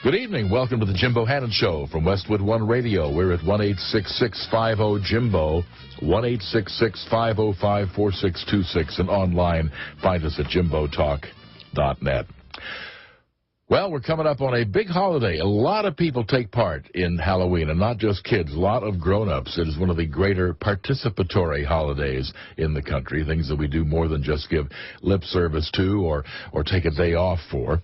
Good evening. Welcome to the Jimbo Hannon Show from Westwood One Radio. We're at 1-866-50-JIMBO, 1-866-505-4626, and online. Find us at jimbotalk.net. Well, we're coming up on a big holiday. A lot of people take part in Halloween, and not just kids, a lot of grown-ups. It is one of the greater participatory holidays in the country, things that we do more than just give lip service to or take a day off for.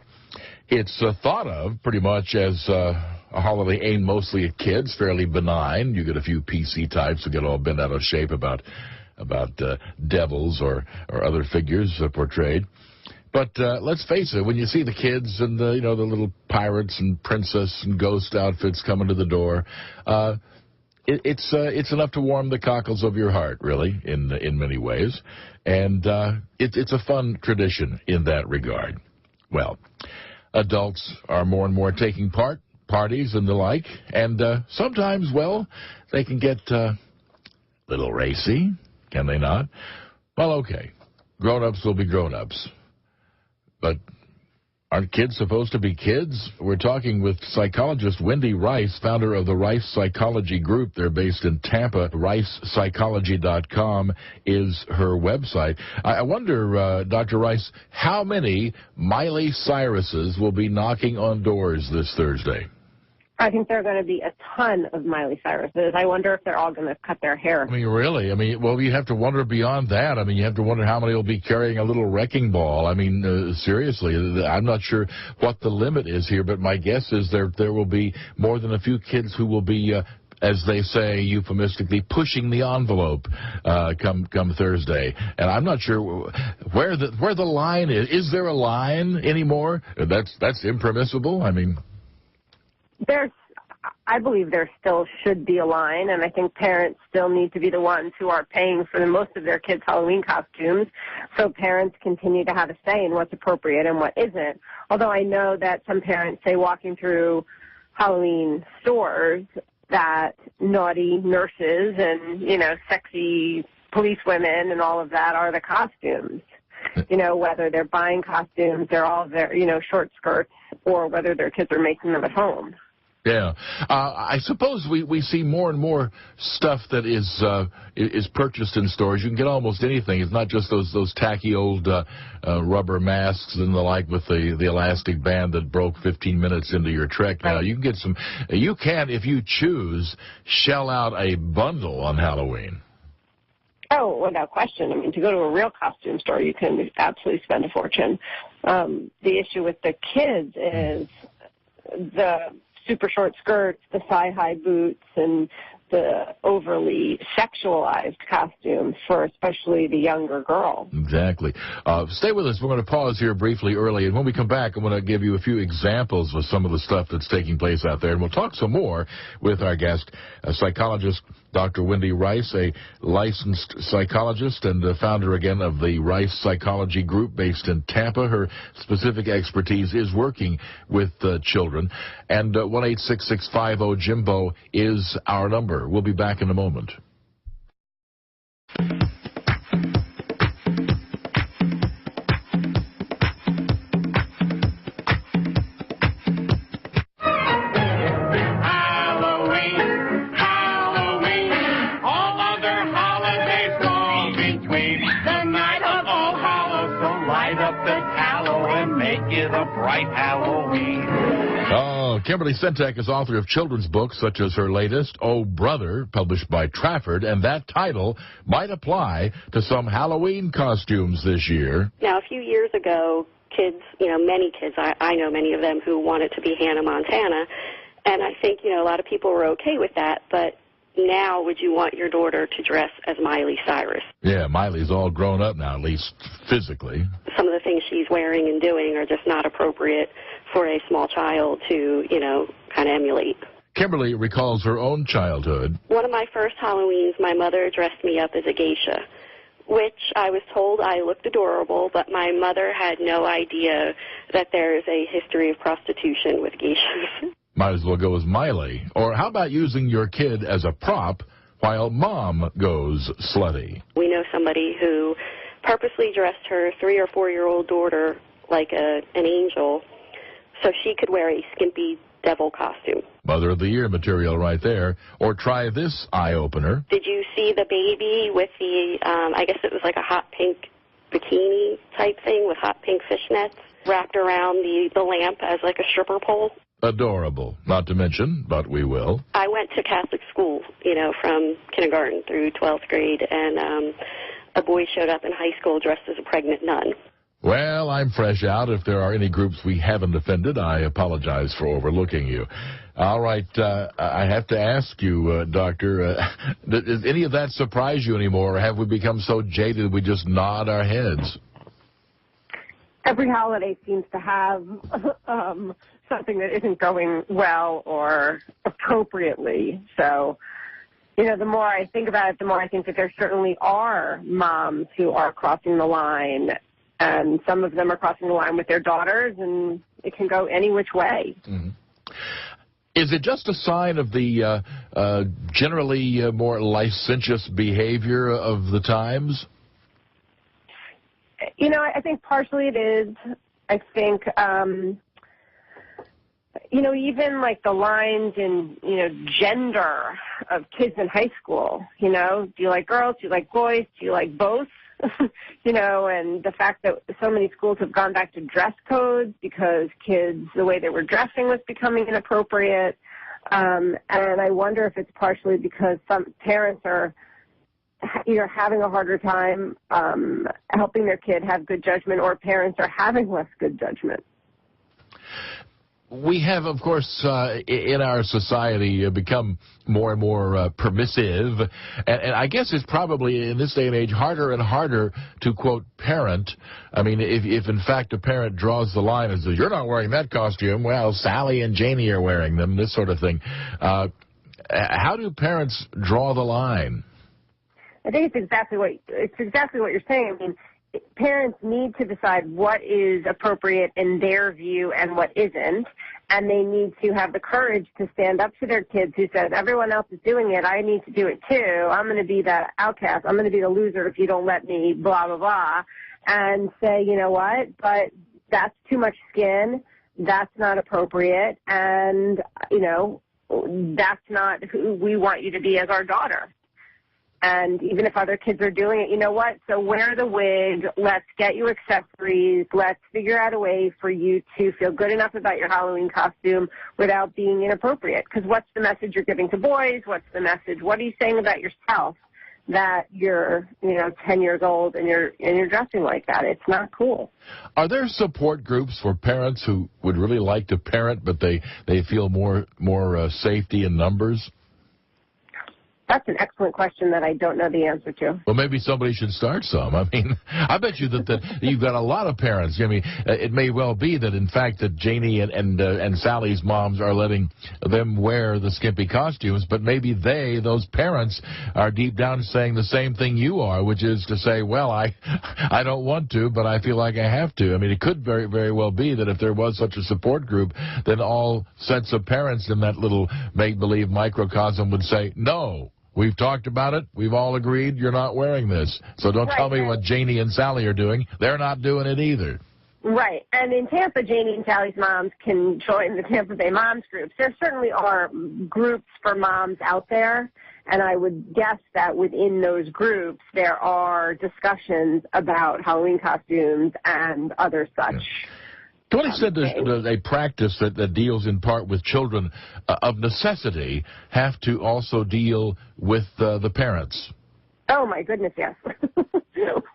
It's thought of pretty much as a holiday aimed mostly at kids, fairly benign. You get a few PC types who get all bent out of shape about devils or other figures portrayed. But let's face it, when you see the kids and the little pirates and princess and ghost outfits coming to the door, it's enough to warm the cockles of your heart, really, in many ways. And it's a fun tradition in that regard. Well, adults are more and more taking part, parties and the like, and sometimes, well, they can get a little racy, can they not? Well, okay, grown-ups will be grown-ups, but aren't kids supposed to be kids? We're talking with psychologist Wendy Rice, founder of the Rice Psychology Group. They're based in Tampa. RicePsychology.com is her website. I wonder, Dr. Rice, how many Miley Cyruses will be knocking on doors this Thursday? I think there are going to be a ton of Miley Cyruses. I wonder if they're all going to cut their hair. I mean, really? I mean, well, you have to wonder beyond that. I mean, you have to wonder how many will be carrying a little wrecking ball. I mean, seriously, I'm not sure what the limit is here, but my guess is there will be more than a few kids who will be, as they say euphemistically, pushing the envelope come Thursday. And I'm not sure where the line is. Is there a line anymore? That's impermissible? I mean... I believe there still should be a line, and I think parents still need to be the ones who are paying for most of their kids' Halloween costumes, so parents continue to have a say in what's appropriate and what isn't. Although I know that some parents say walking through Halloween stores that naughty nurses and, sexy policewomen and all of that are the costumes. Whether they're buying costumes, they're all short skirts, or whether their kids are making them at home. Yeah. I suppose we see more and more stuff that is purchased in stores. You can get almost anything. It's not just those tacky old rubber masks and the like with the elastic band that broke 15 minutes into your trek. Now, you can get some. You can, if you choose, shell out a bundle on Halloween. Oh, without question. I mean, to go to a real costume store, you can absolutely spend a fortune. The issue with the kids is the super short skirts, the thigh-high boots, and the overly sexualized costumes for especially the younger girl. Exactly. Stay with us. We're going to pause here briefly early, and when we come back, I'm going to give you a few examples of some of the stuff that's taking place out there, and we'll talk some more with our guest, psychologist Dr. Wendy Rice, a licensed psychologist and the founder, again, of the Rice Psychology Group based in Tampa. Her specific expertise is working with children. And 1-866-50-JIMBO is our number. We'll be back in a moment. Kimberly Sentek is author of children's books such as her latest, Oh Brother, published by Trafford, and that title might apply to some Halloween costumes this year. Now, a few years ago, kids, many kids, I know many of them who wanted to be Hannah Montana, and I think, a lot of people were okay with that, but now would you want your daughter to dress as Miley Cyrus? Yeah, Miley's all grown up now, at least physically. Some of the things she's wearing and doing are just not appropriate for a small child to, kind of emulate. Kimberly recalls her own childhood. One of my first Halloweens, my mother dressed me up as a geisha, which I was told I looked adorable, but my mother had no idea that there is a history of prostitution with geishas. Might as well go as Miley. Or how about using your kid as a prop while mom goes slutty? We know somebody who purposely dressed her 3- or 4-year-old daughter like an angel so she could wear a skimpy devil costume. Mother of the Year material right there. Or try this eye-opener. Did you see the baby with the, I guess it was like a hot pink bikini type thing with hot pink fishnets wrapped around the lamp as like a stripper pole? Adorable. Not to mention, but we will. I went to Catholic school, from kindergarten through 12th grade, and a boy showed up in high school dressed as a pregnant nun. Well, I'm fresh out. If there are any groups we haven't offended, I apologize for overlooking you. All right, I have to ask you, Doctor, does any of that surprise you anymore, or have we become so jaded we just nod our heads? Every holiday seems to have something that isn't going well or appropriately. So, the more I think about it, the more I think that there certainly are moms who are crossing the line, and some of them are crossing the line with their daughters, and it can go any which way. Mm-hmm. Is it just a sign of the generally more licentious behavior of the times? I think partially it is. I think, even like the lines in, gender of kids in high school, do you like girls? Do you like boys? Do you like both? And the fact that so many schools have gone back to dress codes because kids, the way they were dressing was becoming inappropriate. And I wonder if it's partially because some parents are either having a harder time helping their kid have good judgment, or parents are having less good judgment. We have, of course, in our society become more and more permissive, and I guess it's probably in this day and age harder and harder to, quote, parent. I mean, if in fact a parent draws the line and says, you're not wearing that costume, well, Sally and Janie are wearing them, this sort of thing. How do parents draw the line? I think it's exactly what you're saying. I mean, parents need to decide what is appropriate in their view and what isn't, and they need to have the courage to stand up to their kids who says, everyone else is doing it, I need to do it too, I'm going to be that outcast, I'm going to be the loser if you don't let me, blah, blah, blah, and say, you know what, but that's too much skin, that's not appropriate, and, that's not who we want you to be as our daughter. And even if other kids are doing it, you know what? So wear the wig. Let's get you accessories. Let's figure out a way for you to feel good enough about your Halloween costume without being inappropriate. Because what's the message you're giving to boys? What's the message? What are you saying about yourself that you're, 10 years old and you're dressing like that? It's not cool. Are there support groups for parents who would really like to parent, but they feel more safety in numbers? That's an excellent question that I don't know the answer to. Well, maybe somebody should start some. I mean, I bet you that you've got a lot of parents. I mean, it may well be that, in fact, that Janie and Sally's moms are letting them wear the skimpy costumes, but maybe those parents, are deep down saying the same thing you are, which is to say, well, I don't want to, but I feel like I have to. I mean, it could very, very well be that if there was such a support group, then all sets of parents in that little make-believe microcosm would say, no. We've talked about it. We've all agreed you're not wearing this. So don't tell me what Janie and Sally are doing. They're not doing it either. Right. And in Tampa, Janie and Sally's moms can join the Tampa Bay Moms groups. There certainly are groups for moms out there, and I would guess that within those groups there are discussions about Halloween costumes and other such. Yeah. To what extent does a practice that deals in part with children of necessity have to also deal with the parents? Oh, my goodness, yes.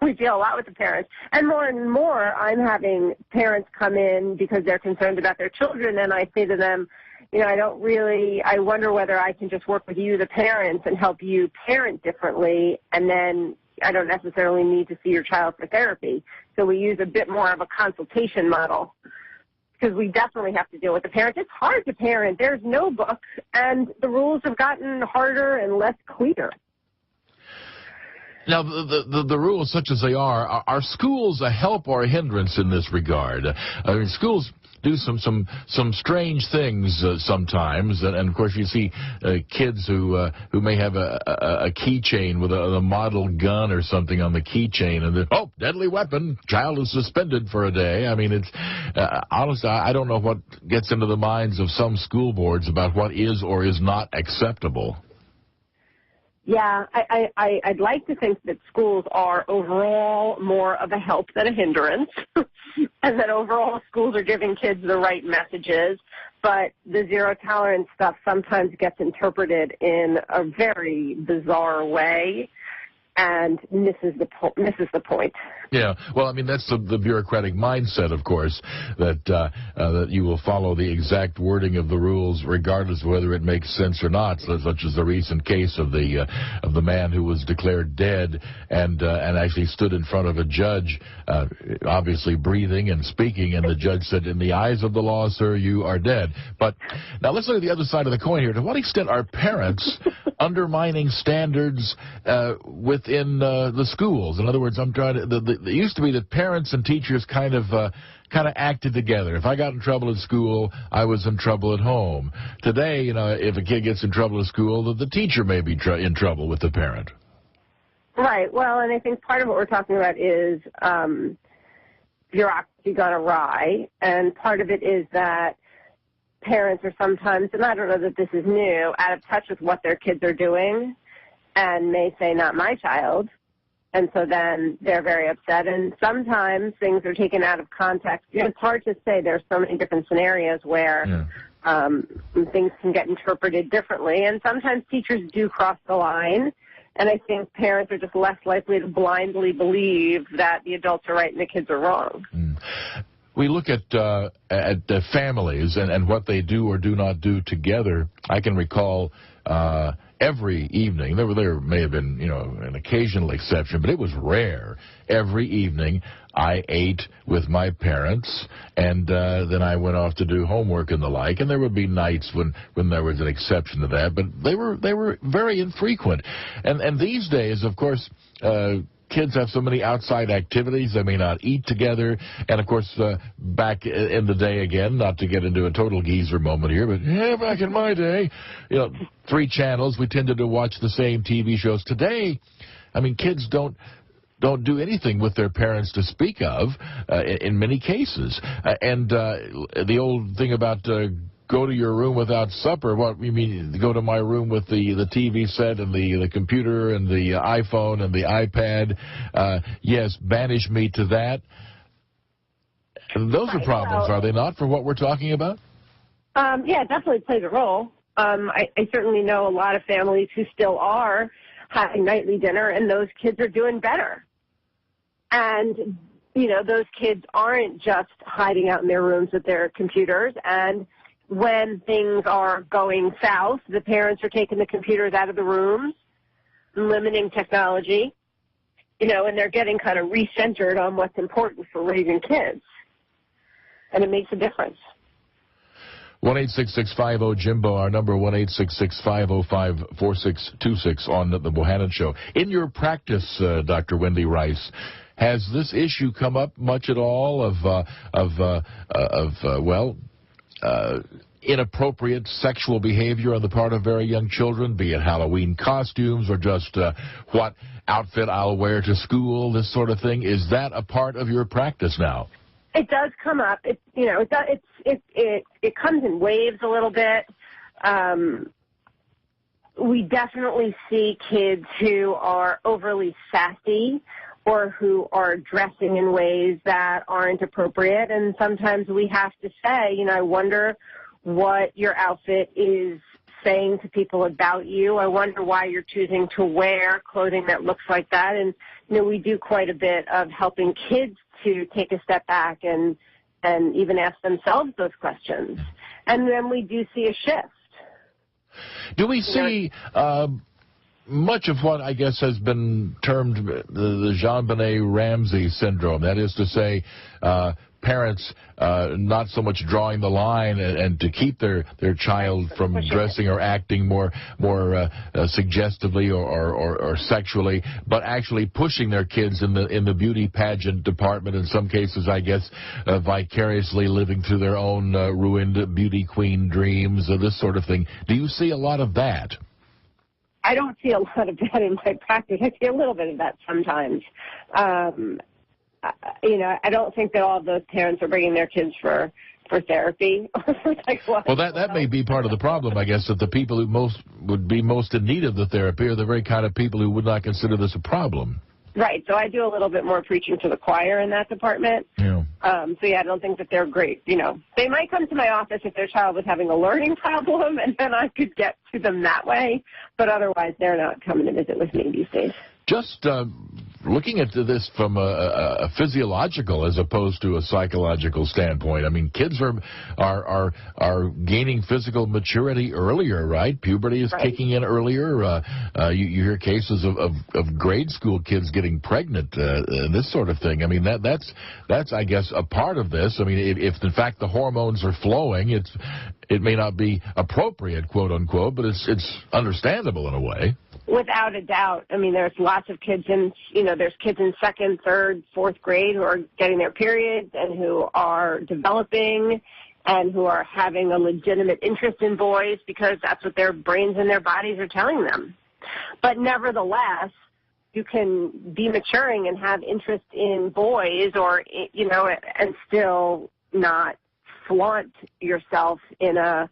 We deal a lot with the parents. And more, I'm having parents come in because they're concerned about their children, and I say to them, I wonder whether I can just work with you, the parents, and help you parent differently, and then I don't necessarily need to see your child for therapy. So we use a bit more of a consultation model because we definitely have to deal with the parents. It's hard to parent. There's no book, and the rules have gotten harder and less clear. Now, the rules, such as they are schools a help or a hindrance in this regard? I mean, schools do some strange things sometimes, and of course you see kids who may have a keychain with a model gun or something on the keychain, and deadly weapon, child is suspended for a day. I mean, it's honestly, I don't know what gets into the minds of some school boards about what is or is not acceptable. Yeah, I'd like to think that schools are overall more of a help than a hindrance, and that overall schools are giving kids the right messages, but the zero tolerance stuff sometimes gets interpreted in a very bizarre way and misses the point. Yeah, well, I mean, that's the bureaucratic mindset, of course, that you will follow the exact wording of the rules regardless of whether it makes sense or not, such as the recent case of the man who was declared dead and actually stood in front of a judge, obviously breathing and speaking, and the judge said, "In the eyes of the law, sir, you are dead." But now let's look at the other side of the coin here. To what extent are parents undermining standards within the schools? In other words, I'm trying to. It used to be that parents and teachers kind of acted together. If I got in trouble at school, I was in trouble at home. Today, if a kid gets in trouble at school, the teacher may be in trouble with the parent. Right. Well, and I think part of what we're talking about is bureaucracy gone awry, and part of it is that parents are sometimes, and I don't know that this is new, out of touch with what their kids are doing and may say, "Not my child." And so then they're very upset. And sometimes things are taken out of context. It's hard to say. There's so many different scenarios where things can get interpreted differently. And sometimes teachers do cross the line. And I think parents are just less likely to blindly believe that the adults are right and the kids are wrong. We look at families and what they do or do not do together. I can recall every evening, there may have been, an occasional exception, but it was rare. Every evening I ate with my parents, and then I went off to do homework and the like, and there would be nights when there was an exception to that, but they were very infrequent. And these days, of course, kids have so many outside activities. They may not eat together. And, of course, back in the day again, not to get into a total geezer moment here, but back in my day, 3 channels. We tended to watch the same TV shows. Today, I mean, kids don't do anything with their parents to speak of in many cases. And the old thing about go to your room without supper. What you mean? Go to my room with the TV set and the computer and the iPhone and the iPad. Yes, banish me to that. And those are problems, are they not, for what we're talking about? Yeah, it definitely plays a role. I certainly know a lot of families who still are having nightly dinner, and those kids are doing better. And, those kids aren't just hiding out in their rooms with their computers, and when things are going south, the parents are taking the computers out of the rooms, limiting technology, and they're getting kind of recentered on what's important for raising kids. And it makes a difference. 1-866-50-JIMBO, our number, 1-866-505-4626 on the Bohannon Show. In your practice, Dr. Wendy Rice, has this issue come up much at all of inappropriate sexual behavior on the part of very young children, be it Halloween costumes or just what outfit I'll wear to school, this sort of thing? Is that a part of your practice now? It does come up. It comes in waves a little bit. We definitely see kids who are overly sassy or who are dressing in ways that aren't appropriate, and sometimes we have to say, I wonder what your outfit is saying to people about you. I wonder why you're choosing to wear clothing that looks like that. And, we do quite a bit of helping kids to take a step back and even ask themselves those questions. And then we do see a shift. Do we see much of what I guess has been termed the JonBenet Ramsey syndrome? That is to say, parents not so much drawing the line and to keep their child from dressing or acting more suggestively or sexually, but actually pushing their kids in the beauty pageant department, in some cases, I guess, vicariously living through their own ruined beauty queen dreams, this sort of thing. Do you see a lot of that? I don't see a lot of that in my practice. I see a little bit of that sometimes. I don't think that all of those parents are bringing their kids for therapy. Well, that may be part of the problem, I guess, that the people who would be most in need of the therapy are the very kind of people who would not consider this a problem. Right. So I do a little bit more preaching to the choir in that department. Yeah. I don't think that they're great. They might come to my office if their child was having a learning problem, and then I could get to them that way. But otherwise, they're not coming to visit with me these days. Just looking at this from a physiological as opposed to a psychological standpoint, I mean, kids are gaining physical maturity earlier, right? Puberty is kicking in earlier. You hear cases of grade school kids getting pregnant, this sort of thing. I mean, that's I guess a part of this. I mean, if in fact the hormones are flowing, it may not be appropriate, quote unquote, but it's understandable in a way. Without a doubt. I mean, there's lots of kids there's kids in 2nd, 3rd, 4th grade who are getting their periods and who are developing and who are having a legitimate interest in boys because that's what their brains and their bodies are telling them. But nevertheless, you can be maturing and have interest in boys and still not flaunt yourself in a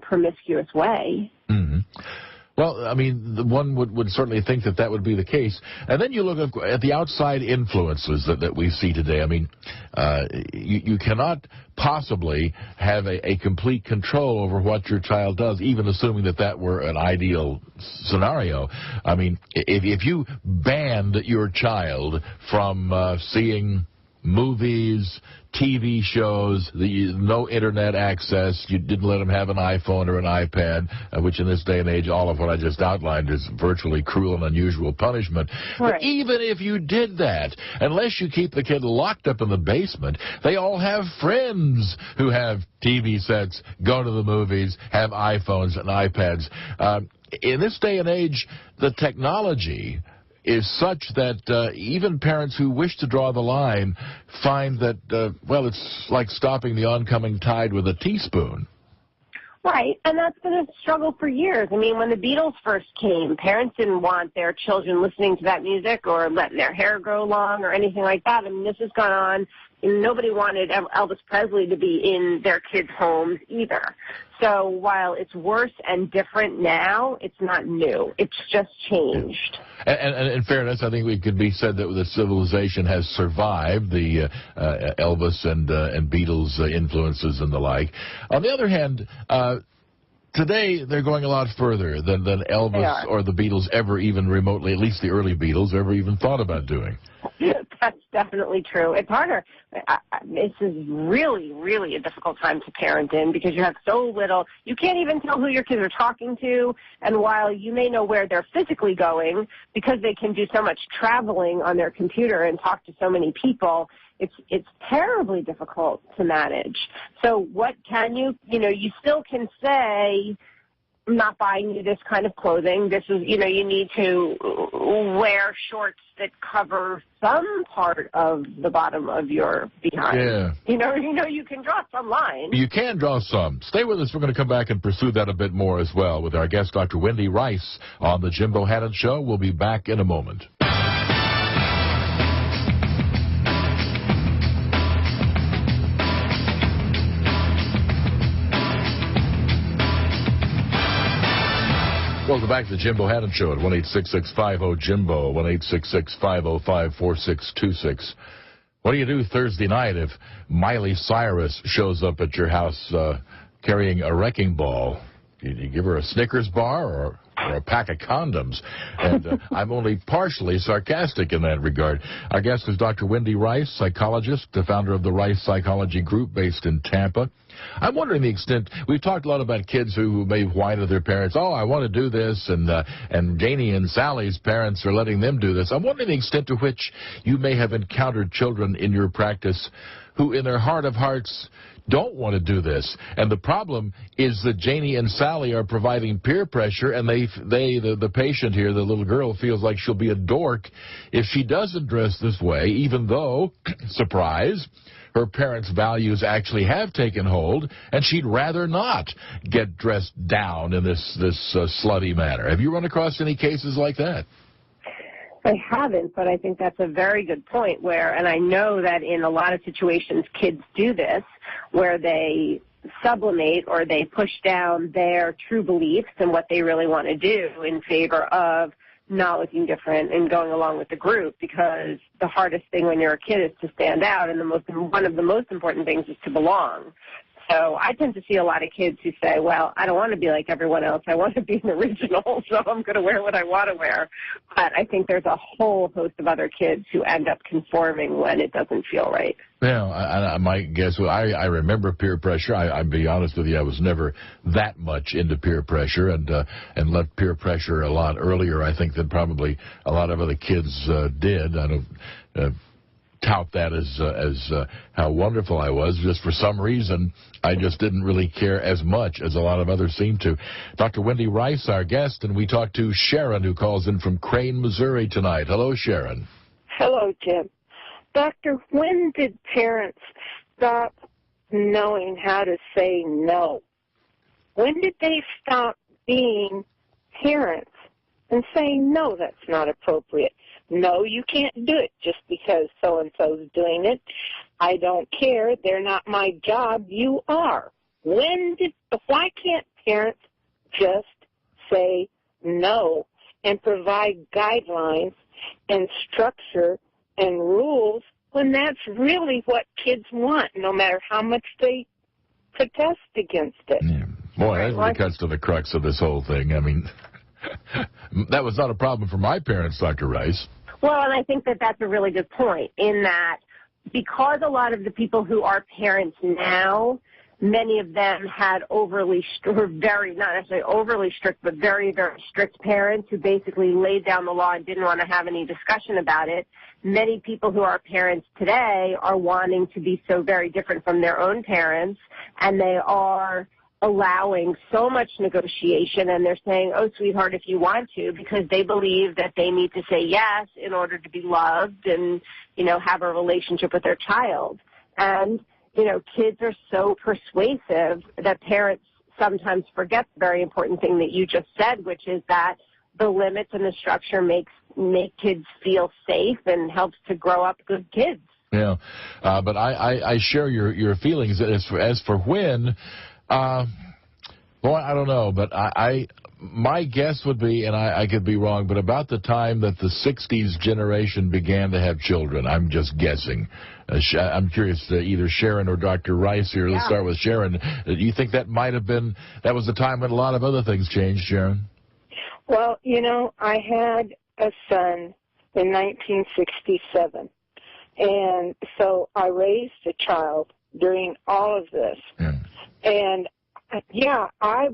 promiscuous way. Mm-hmm. Well, I mean, one would certainly think that would be the case. And then you look at the outside influences that we see today. I mean, you cannot possibly have a complete control over what your child does, even assuming that were an ideal scenario. I mean, if you banned your child from seeing movies, TV shows, no internet access, you didn't let them have an iPhone or an iPad, which in this day and age, all of what I just outlined is virtually cruel and unusual punishment. Right. But even if you did that, unless you keep the kid locked up in the basement, they all have friends who have TV sets, go to the movies, have iPhones and iPads. In this day and age, the technology is such that even parents who wish to draw the line find that, it's like stopping the oncoming tide with a teaspoon. Right, and that's been a struggle for years. I mean, when the Beatles first came, parents didn't want their children listening to that music or letting their hair grow long or anything like that. I mean, this has gone on. And nobody wanted Elvis Presley to be in their kids' homes either. So while it's worse and different now, it's not new. It's just changed. And in fairness, I think it could be said that the civilization has survived the Elvis and Beatles influences and the like. On the other hand, today they're going a lot further than Elvis or the Beatles ever even remotely, at least the early Beatles, ever even thought about doing. That's definitely true. It's harder. This is really, really a difficult time to parent in because you have so little. You can't even tell who your kids are talking to. And while you may know where they're physically going, because they can do so much traveling on their computer and talk to so many people, it's terribly difficult to manage. So what can you still can say, I'm not buying you this kind of clothing. This is, you need to wear shorts that cover some part of the bottom of your behind. Yeah. You can draw some line. You can draw some. Stay with us. We're going to come back and pursue that a bit more as well with our guest, Dr. Wendy Rice, on the Jim Bohannon Show. We'll be back in a moment. Welcome back to the Jim Bohannon Show at 1-866-50-JIMBO, 1-866-505-4626. What do you do Thursday night if Miley Cyrus shows up at your house carrying a wrecking ball? Do you give her a Snickers bar or a pack of condoms? And I'm only partially sarcastic in that regard. Our guest is Dr. Wendy Rice, psychologist, the founder of the Rice Psychology Group based in Tampa. I'm wondering the extent, we've talked a lot about kids who may whine to their parents, oh, I want to do this, and Janie and Sally's parents are letting them do this. I'm wondering the extent to which you may have encountered children in your practice who in their heart of hearts don't want to do this. And the problem is that Janie and Sally are providing peer pressure, and the patient here, the little girl, feels like she'll be a dork if she doesn't dress this way, even though, surprise, her parents' values actually have taken hold, and she'd rather not get dressed down in this slutty manner. Have you run across any cases like that? I haven't, but I think that's a very good point and I know that in a lot of situations kids do this, where they sublimate or they push down their true beliefs and what they really want to do in favor of not looking different and going along with the group, because the hardest thing when you're a kid is to stand out, and one of the most important things is to belong. So I tend to see a lot of kids who say, well, I don't want to be like everyone else. I want to be an original, so I'm going to wear what I want to wear. But I think there's a whole host of other kids who end up conforming when it doesn't feel right. Yeah, my guess, I remember peer pressure. I'll be honest with you, I was never that much into peer pressure, and left peer pressure a lot earlier, I think, than probably a lot of other kids did. I don't tout that as how wonderful I was. Just for some reason, I just didn't really care as much as a lot of others seem to. Dr. Wendy Rice, our guest, and we talked to Sharon, who calls in from Crane, Missouri tonight. Hello, Sharon. Hello, Jim. Doctor, when did parents stop knowing how to say no? When did they stop being parents and saying, no, that's not appropriate? No, you can't do it just because so-and-so's doing it. I don't care. They're not my job. You are. Why can't parents just say no and provide guidelines and structure and rules when that's really what kids want, no matter how much they protest against it? Yeah. Boy, that really cuts to the crux of this whole thing. I mean, that was not a problem for my parents, Dr. Rice. Well, and I think that that's a really good point, in that because a lot of the people who are parents now, many of them had were very, not necessarily overly strict, but very, very strict parents who basically laid down the law and didn't want to have any discussion about it. Many people who are parents today are wanting to be so very different from their own parents, and they are allowing so much negotiation, and they're saying, oh, sweetheart, if you want to, because they believe that they need to say yes in order to be loved and, have a relationship with their child. And, kids are so persuasive that parents sometimes forget the very important thing that you just said, which is that the limits and the structure make kids feel safe and helps to grow up good kids. Yeah, but I share your feelings. As for when, boy, I don't know, but my guess would be, and I could be wrong, but about the time that the 60s generation began to have children. I'm just guessing. I'm curious to either Sharon or Dr. Rice here. Let's start with Sharon. Do you think that that was the time when a lot of other things changed, Sharon? Well, I had a son in 1967, and so I raised a child during all of this. Yeah. And I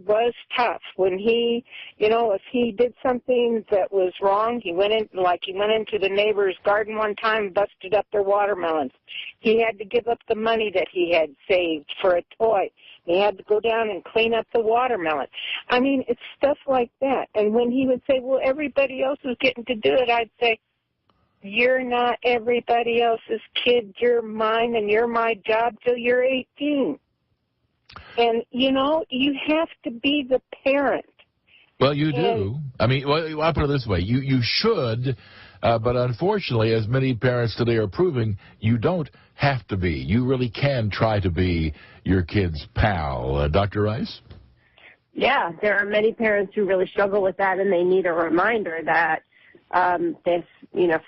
was tough when he, if he did something that was wrong, he went into the neighbor's garden one time and busted up their watermelons. He had to give up the money that he had saved for a toy. He had to go down and clean up the watermelon. I mean, it's stuff like that. And when he would say, well, everybody else is getting to do it, I'd say, you're not everybody else's kid. You're mine, and you're my job till you're 18. And, you have to be the parent. Well, you do. I mean, I'll put it this way. You should, but unfortunately, as many parents today are proving, you don't have to be. You really can try to be your kid's pal. Dr. Rice? Yeah, there are many parents who really struggle with that, and they need a reminder that if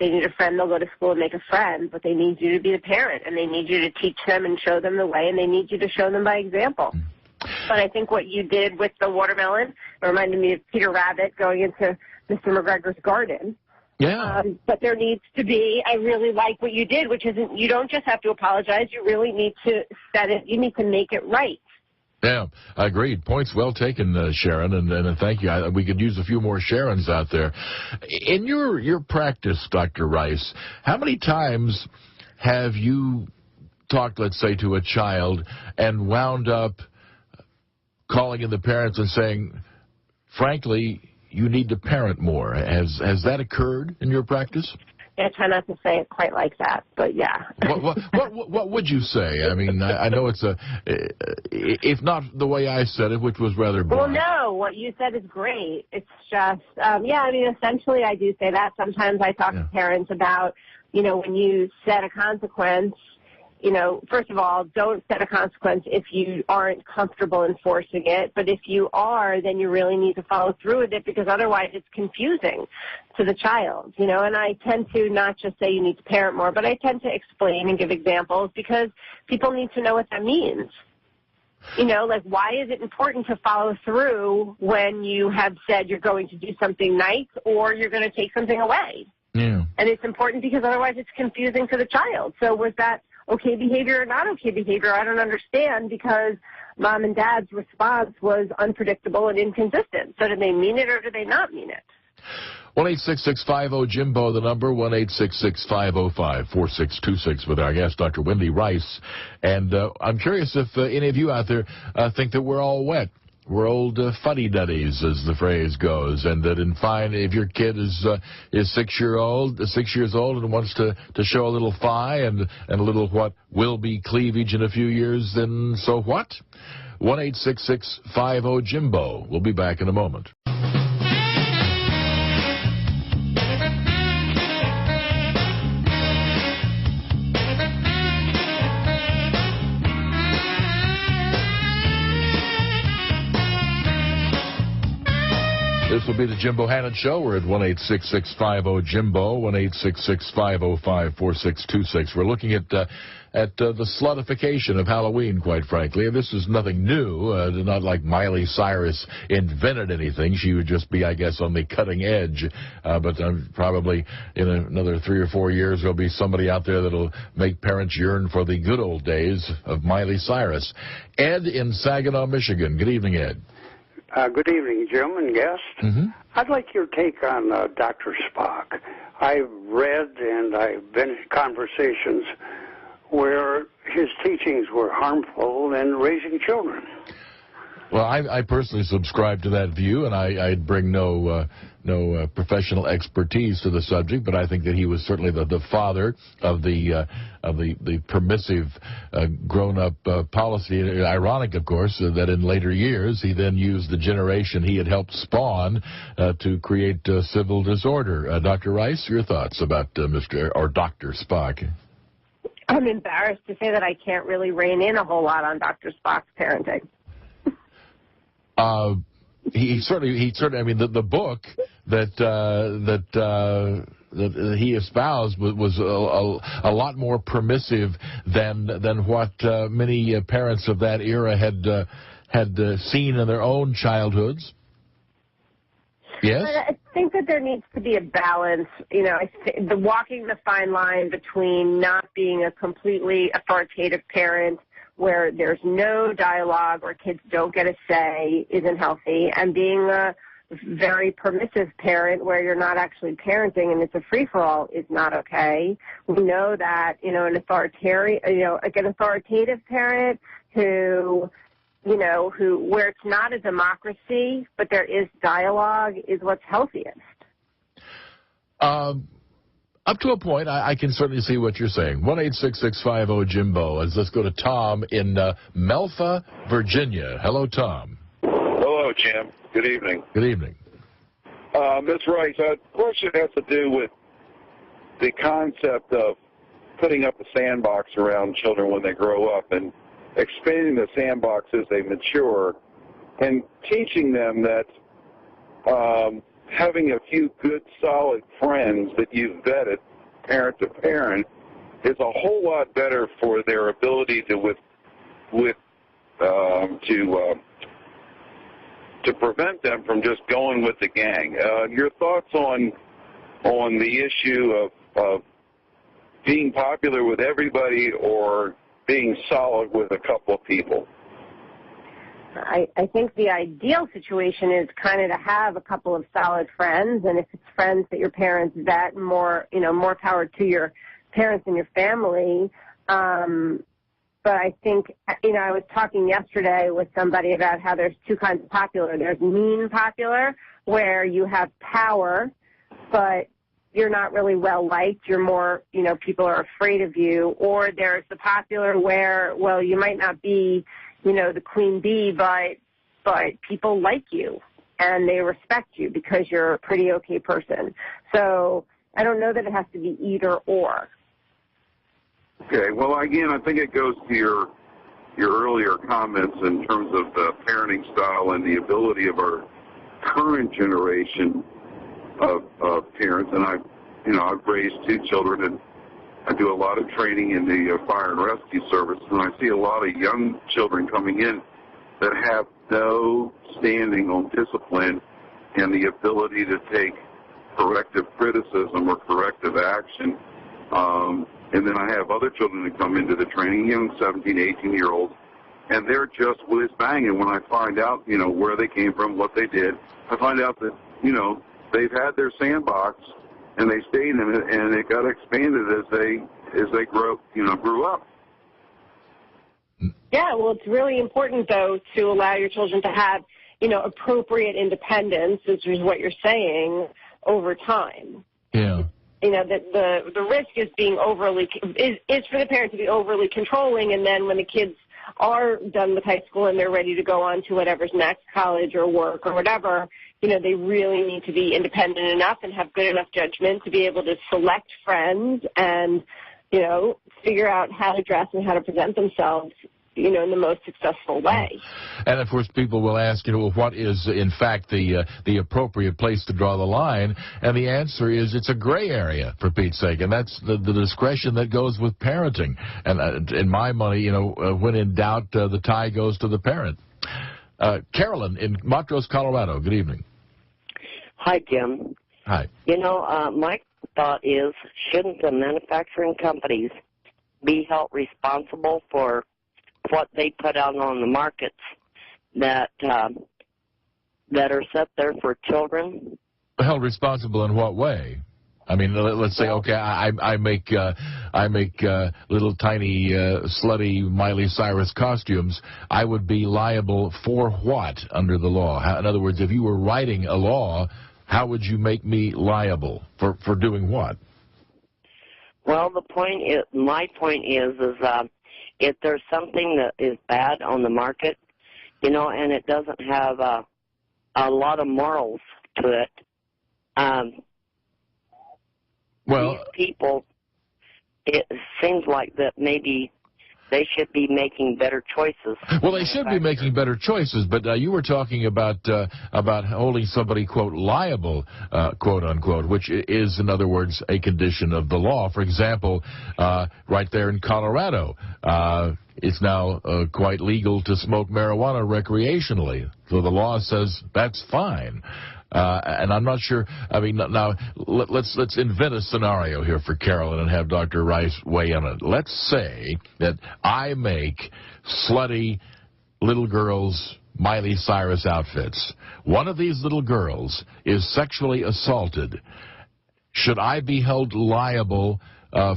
they need a friend, they'll go to school and make a friend, but they need you to be the parent, and they need you to teach them and show them the way, and they need you to show them by example. But I think what you did with the watermelon reminded me of Peter Rabbit going into Mr. McGregor's garden. Yeah. But there needs to be, I really like what you did, which isn't, you don't just have to apologize, you really need to set it, you need to make it right. Yeah, agreed. Points well taken, Sharon, and thank you. We could use a few more Sharons out there. In your practice, Dr. Rice, how many times have you talked, let's say, to a child and wound up calling in the parents and saying, frankly, you need to parent more. Has that occurred in your practice? I try not to say it quite like that, but yeah. What would you say? I mean, I know it's if not the way I said it, which was rather blunt. Well, no, what you said is great. It's just, yeah, I mean, essentially I do say that. Sometimes I talk to parents about, when you set a consequence, first of all, don't set a consequence if you aren't comfortable enforcing it. But if you are, then you really need to follow through with it, because otherwise it's confusing to the child, And I tend to not just say you need to parent more, but I tend to explain and give examples, because people need to know what that means. Like, why is it important to follow through when you have said you're going to do something nice or you're going to take something away? Yeah. And it's important because otherwise it's confusing to the child. So was that okay behavior or not okay behavior? I don't understand, because mom and dad's response was unpredictable and inconsistent. So did they mean it or did they not mean it? 1-866-50-JIMBO, the number, 1-866-505-4626, with our guest, Dr. Wendy Rice. And I'm curious if any of you out there think that we're all wet. We're old fuddy-duddies, as the phrase goes, and that if your kid is 6 years old and wants to show a little thigh and a little what will be cleavage in a few years, then so what? 1-866-50-JIMBO. We'll be back in a moment. This will be the Jim Bohannon Show. We're at 1-866-50-JIMBO, 1-866-505-4626. We're looking at the slutification of Halloween, quite frankly. This is nothing new, not like Miley Cyrus invented anything. She would just be, I guess, on the cutting edge. But probably in another 3 or 4 years, there'll be somebody out there that'll make parents yearn for the good old days of Miley Cyrus. Ed in Saginaw, Michigan. Good evening, Ed. Good evening, Jim and guest. Mm-hmm. I'd like your take on Dr. Spock. I've read and I've been in conversations where his teachings were harmful in raising children. Well, I personally subscribe to that view, and I'd bring no professional expertise to the subject, but I think that he was certainly the father of the permissive grown-up policy. Ironic, of course, that in later years he then used the generation he had helped spawn to create civil disorder. Dr. Rice, your thoughts about Dr. Spock? I'm embarrassed to say that I can't really rein in a whole lot on Dr. Spock's parenting. He certainly. I mean, the book that he espoused was a lot more permissive than what many parents of that era had seen in their own childhoods. Yes. I think that there needs to be a balance. Walking the fine line between not being a completely authoritative parent, where there's no dialogue or kids don't get a say, isn't healthy, and being a very permissive parent where you're not actually parenting and it's a free-for-all is not okay. We know that, an authoritative parent who where it's not a democracy, but there is dialogue, is what's healthiest. Up to a point, I can certainly see what you're saying. 1-866-50-JIMBO. Let's go to Tom in Melfa, Virginia. Hello, Tom. Hello, Jim. Good evening. Good evening. Ms. Rice, our question has to do with the concept of putting up a sandbox around children when they grow up and expanding the sandbox as they mature and teaching them that having a few good, solid friends that you've vetted, parent to parent, is a whole lot better for their ability to prevent them from just going with the gang. Your thoughts on the issue of being popular with everybody or being solid with a couple of people? I think the ideal situation is kind of to have a couple of solid friends, and if it's friends that your parents vet, more power to your parents and your family. But I think, I was talking yesterday with somebody about how there's two kinds of popular. There's mean popular, where you have power, but you're not really well-liked. You're more, people are afraid of you. Or there's the popular where, well, you might not be, the queen bee, but people like you, and they respect you because you're a pretty okay person. So I don't know that it has to be either or. Okay, well, again, I think it goes to your earlier comments in terms of the parenting style and the ability of our current generation of parents. And I've raised 2 children, and I do a lot of training in the fire and rescue service, and I see a lot of young children coming in that have no standing on discipline and the ability to take corrective criticism or corrective action. And then I have other children that come into the training, young 17, 18-year-olds, and they're just whiz-bang. And when I find out, where they came from, what they did, I find out that, they've had their sandbox and they stayed in it, and it got expanded as they grew up. Yeah, well, it's really important, though, to allow your children to have, appropriate independence, which is what you're saying, over time. Yeah. That the risk is being is for the parent to be overly controlling, and then when the kids are done with high school and they're ready to go on to whatever's next, college or work or whatever, they really need to be independent enough and have good enough judgment to be able to select friends and, figure out how to dress and how to present themselves, in the most successful way. And, of course, people will ask, what is, in fact, the appropriate place to draw the line? And the answer is it's a gray area, for Pete's sake, and that's the discretion that goes with parenting. And in my money, when in doubt, the tie goes to the parent. Carolyn in Montrose, Colorado, good evening. Hi, Jim. Hi. My thought is, shouldn't the manufacturing companies be held responsible for what they put out on the markets that are set there for children? Held responsible in what way? I mean, let's say, okay, I make little tiny slutty Miley Cyrus costumes. I would be liable for what under the law? In other words, if you were writing a law, how would you make me liable for doing what? Well, my point is if there's something that is bad on the market, and it doesn't have a lot of morals to it, these people, it seems like that maybe they should be making better choices. Well, they should be making better choices, but you were talking about holding somebody, quote, liable, quote, unquote, which is, in other words, a condition of the law. For example, right there in Colorado, it's now quite legal to smoke marijuana recreationally. So the law says that's fine. And I'm not sure. I mean, now let's invent a scenario here for Carolyn and have Dr. Rice weigh in on it. Let's say that I make slutty little girls' Miley Cyrus outfits. One of these little girls is sexually assaulted. Should I be held liable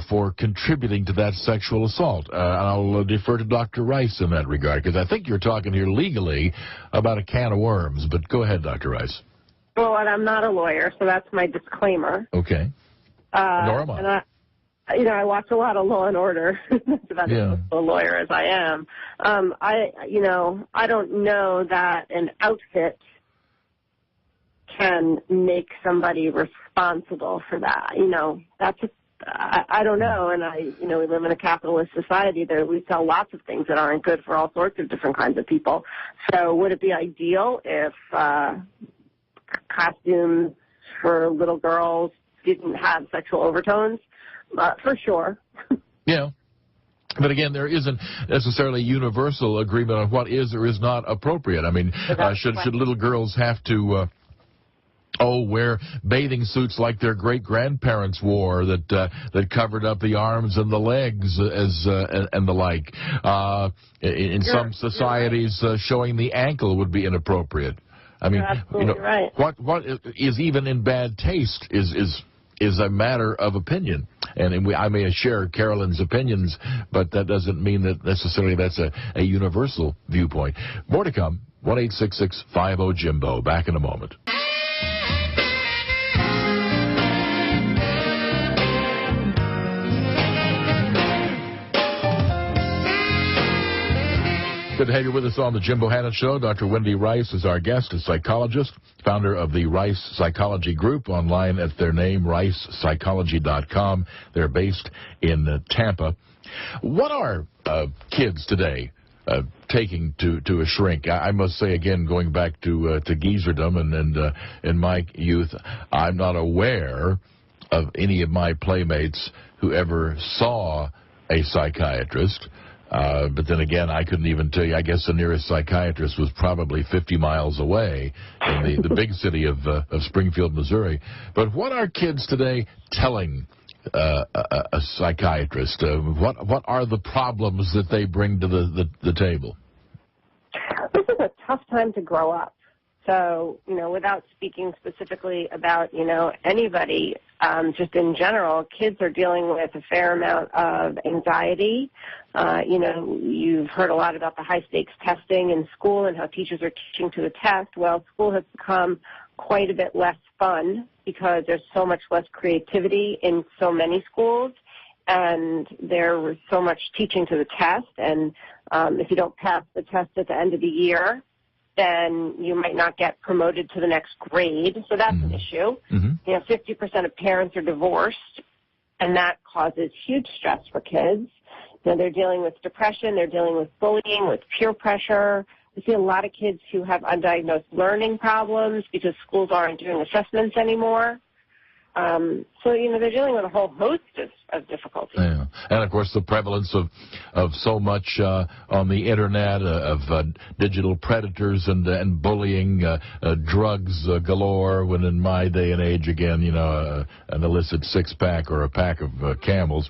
for contributing to that sexual assault? I'll defer to Dr. Rice in that regard, because I think you're talking here legally about a can of worms. But go ahead, Dr. Rice. Well, and I'm not a lawyer, so that's my disclaimer. Okay. Nor am I. And I watch a lot of Law and Order. That's about as a lawyer as I am. I don't know that an outfit can make somebody responsible for that. I don't know, and we live in a capitalist society. We sell lots of things that aren't good for all sorts of different kinds of people. So would it be ideal if costumes for little girls didn't have sexual overtones? For sure. Yeah. But again, there isn't necessarily universal agreement on what is or is not appropriate. I mean, should little girls have to wear bathing suits like their great-grandparents wore that covered up the arms and the legs and the like? In some societies, showing the ankle would be inappropriate. I mean, right. What is even in bad taste is is a matter of opinion. And I may share Carolyn's opinions, but that doesn't mean that necessarily that's a universal viewpoint. More to come. 1-866-50-JIMBO. Back in a moment. Good to have you with us on the Jim Bohannon Show. Dr. Wendy Rice is our guest, a psychologist, founder of the Rice Psychology Group, online at their name, ricepsychology.com. They're based in Tampa. What are kids today taking to a shrink? I must say, again, going back to geezerdom and in my youth, I'm not aware of any of my playmates who ever saw a psychiatrist. But then again, I couldn't even tell you. I guess the nearest psychiatrist was probably 50 miles away in the big city of Springfield, Missouri. But what are kids today telling a psychiatrist? What are the problems that they bring to the table? This is a tough time to grow up. So, without speaking specifically about, anybody, just in general, kids are dealing with a fair amount of anxiety. You've heard a lot about the high-stakes testing in school and how teachers are teaching to the test. Well, school has become quite a bit less fun because there's so much less creativity in so many schools, and there's so much teaching to the test. And if you don't pass the test at the end of the year, then you might not get promoted to the next grade. So that's an issue. 50% of parents are divorced, and that causes huge stress for kids. They're dealing with depression, they're dealing with bullying, with peer pressure. We see a lot of kids who have undiagnosed learning problems because schools aren't doing assessments anymore. So, they're dealing with a whole host of difficulties. Yeah. And, of course, the prevalence of so much on the Internet, of digital predators and bullying, drugs galore, when in my day and age, again, an illicit six-pack or a pack of Camels.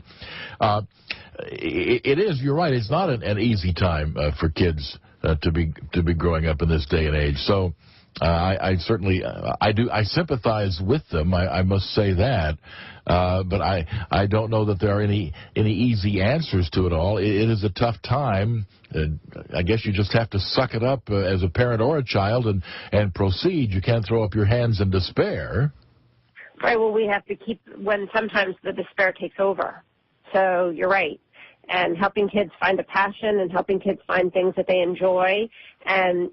It is, you're right, it's not an easy time for kids to be growing up in this day and age. So I certainly I sympathize with them. I must say that, but I don't know that there are any easy answers to it all. It is a tough time. I guess you just have to suck it up as a parent or a child and proceed. You can't throw up your hands in despair. Right. Well, we have to keep when sometimes the despair takes over. So you're right. And helping kids find a passion and helping kids find things that they enjoy and,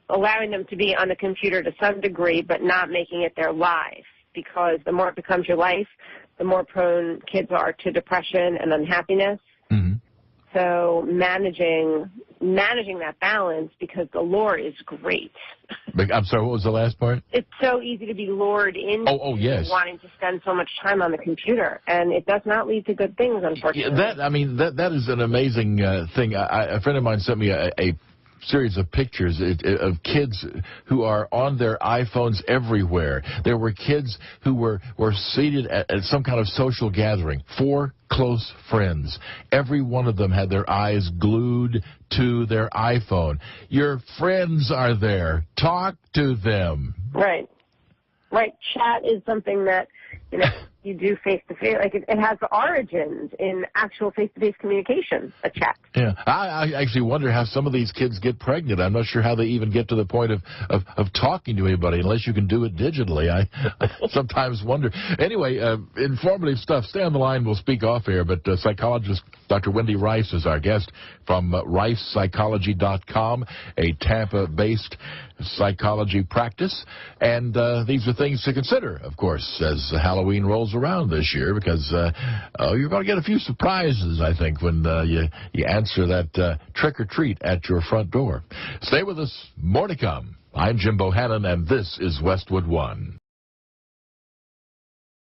allowing them to be on the computer to some degree, but not making it their life, because the more it becomes your life, the more prone kids are to depression and unhappiness. So managing that balance, because the lure is great. I'm sorry, what was the last part? It's so easy to be lured into yes. wanting to spend so much time on the computer, and it does not lead to good things, unfortunately. That is an amazing thing. A friend of mine sent me a series of pictures of kids who are on their iPhones everywhere. There were kids who were seated at some kind of social gathering, 4 close friends. Every one of them had their eyes glued to their iPhone. Your friends are there. Talk to them. Right. Chat is something that, you do face-to-face. Like, it has origins in actual face-to-face communication, a chat. Yeah. I actually wonder how some of these kids get pregnant. I'm not sure how they even get to the point of talking to anybody unless you can do it digitally. I sometimes wonder. Anyway, informative stuff. Stay on the line. We'll speak off air. But psychologist Dr. Wendy Rice is our guest from ricepsychology.com, a Tampa-based psychology practice. And these are things to consider, of course, as Halloween rolls around this year, because you're going to get a few surprises, I think, when you answer that trick or treat at your front door. Stay with us. More to come. I'm Jim Bohannon, and this is Westwood One.